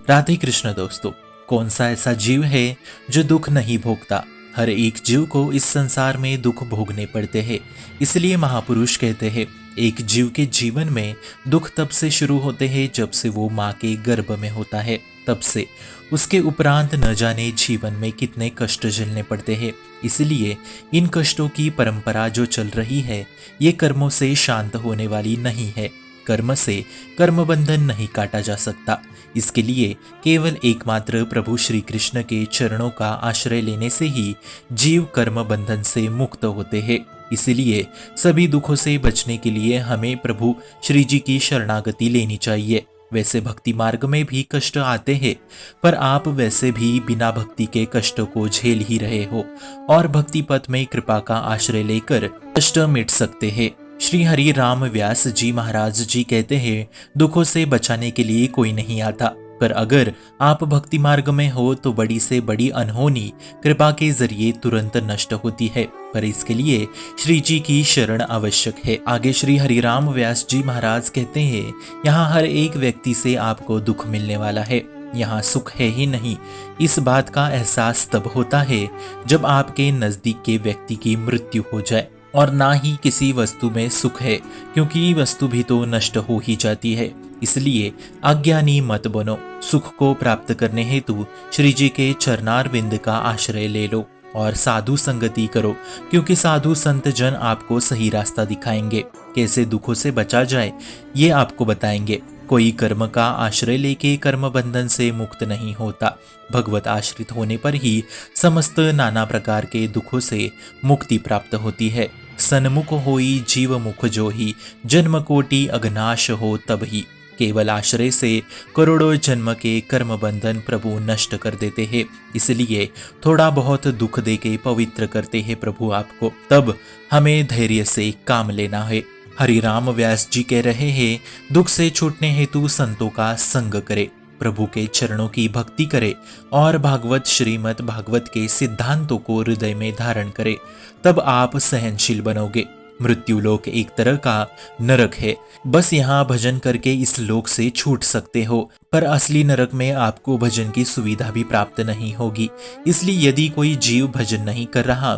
राधे कृष्ण दोस्तों। कौन सा ऐसा जीव है जो दुख नहीं भोगता? हर एक जीव को इस संसार में दुख भोगने पड़ते हैं। इसलिए महापुरुष कहते हैं एक जीव के जीवन में दुख तब से शुरू होते हैं जब से वो माँ के गर्भ में होता है, तब से उसके उपरांत न जाने जीवन में कितने कष्ट झेलने पड़ते हैं। इसलिए इन कष्टों की परंपरा जो चल रही है ये कर्मों से शांत होने वाली नहीं है। कर्म से कर्म बंधन नहीं काटा जा सकता। इसके लिए केवल एकमात्र प्रभु श्री कृष्ण के चरणों का आश्रय लेने से ही जीव कर्म बंधन से मुक्त होते हैं। इसलिए सभी दुखों से बचने के लिए हमें प्रभु श्री जी की शरणागति लेनी चाहिए। वैसे भक्ति मार्ग में भी कष्ट आते हैं, पर आप वैसे भी बिना भक्ति के कष्टों को झेल ही रहे हो और भक्ति पथ में कृपा का आश्रय लेकर कष्ट मिट सकते हैं। श्री हरि राम व्यास जी महाराज जी कहते हैं दुखों से बचाने के लिए कोई नहीं आता, पर अगर आप भक्ति मार्ग में हो तो बड़ी से बड़ी अनहोनी कृपा के जरिए तुरंत नष्ट होती है, पर इसके लिए श्री जी की शरण आवश्यक है। आगे श्री हरिराम व्यास जी महाराज कहते हैं यहाँ हर एक व्यक्ति से आपको दुख मिलने वाला है, यहाँ सुख है ही नहीं। इस बात का एहसास तब होता है जब आपके नजदीक के व्यक्ति की मृत्यु हो जाए, और ना ही किसी वस्तु में सुख है, क्योंकि वस्तु भी तो नष्ट हो ही जाती है। इसलिए अज्ञानी मत बनो। सुख को प्राप्त करने हेतु श्री जी के चरणारविंद का आश्रय ले लो और साधु संगति करो, क्योंकि साधु संत जन आपको सही रास्ता दिखाएंगे। कैसे दुखों से बचा जाए ये आपको बताएंगे। कोई कर्म का आश्रय लेके कर्म बंधन से मुक्त नहीं होता। भगवत आश्रित होने पर ही समस्त नाना प्रकार के दुखों से मुक्ति प्राप्त होती है। सन्मुख होई जीव मुख जो ही, जन्म कोटि अघनाश हो तब ही। केवल आश्रय से करोड़ों जन्म के कर्म बंधन प्रभु नष्ट कर देते हैं। इसलिए थोड़ा बहुत दुख देके पवित्र करते हैं प्रभु आपको, तब हमें धैर्य से काम लेना है। हरिराम व्यास जी कह रहे हैं दुख से छूटने हेतु संतों का संग करे, प्रभु के चरणों की भक्ति करे और भागवत श्रीमद् भागवत के सिद्धांतों को हृदय में धारण करे, तब आप सहनशील बनोगे। मृत्यु लोक एक तरह का नरक है, बस यहाँ भजन करके इस लोक से छूट सकते हो, पर असली नरक में आपको भजन की सुविधा भी प्राप्त नहीं होगी। इसलिए यदि कोई जीव भजन नहीं कर रहा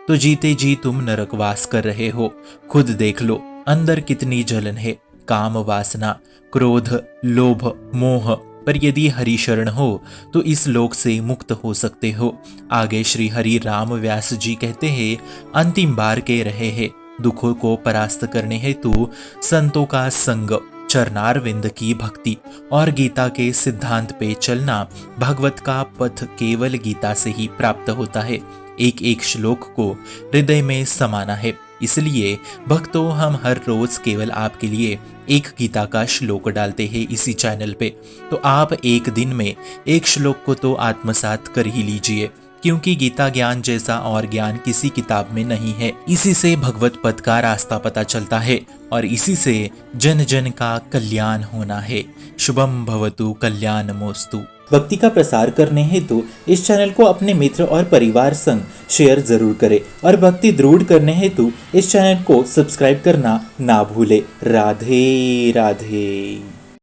तो जीते जी तुम नरकवास कर रहे हो। खुद देख लो अंदर कितनी जलन है, काम वासना, क्रोध, लोभ, मोह, पर यदि हरि शरण हो तो इस लोक से मुक्त हो सकते हो। आगे श्री हरि राम व्यास जी कहते हैं अंतिम बार कह रहे हैं दुखों को परास्त करने हेतु संतों का संग, चरणारविंद की भक्ति और गीता के सिद्धांत पे चलना। भगवत का पथ केवल गीता से ही प्राप्त होता है। एक एक श्लोक को हृदय में समाना है। इसलिए भक्तों हम हर रोज केवल आपके लिए एक गीता का श्लोक डालते हैं इसी चैनल पे, तो आप एक दिन में एक श्लोक को तो आत्मसात कर ही लीजिए, क्योंकि गीता ज्ञान जैसा और ज्ञान किसी किताब में नहीं है। इसी से भगवत पद का रास्ता पता चलता है और इसी से जन जन का कल्याण होना है। शुभम भवतु कल्याणमोस्तु। भक्ति का प्रसार करने हेतु इस चैनल को अपने मित्र और परिवार संग शेयर जरूर करें और भक्ति दृढ़ करने हेतु इस चैनल को सब्सक्राइब करना ना भूले। राधे राधे।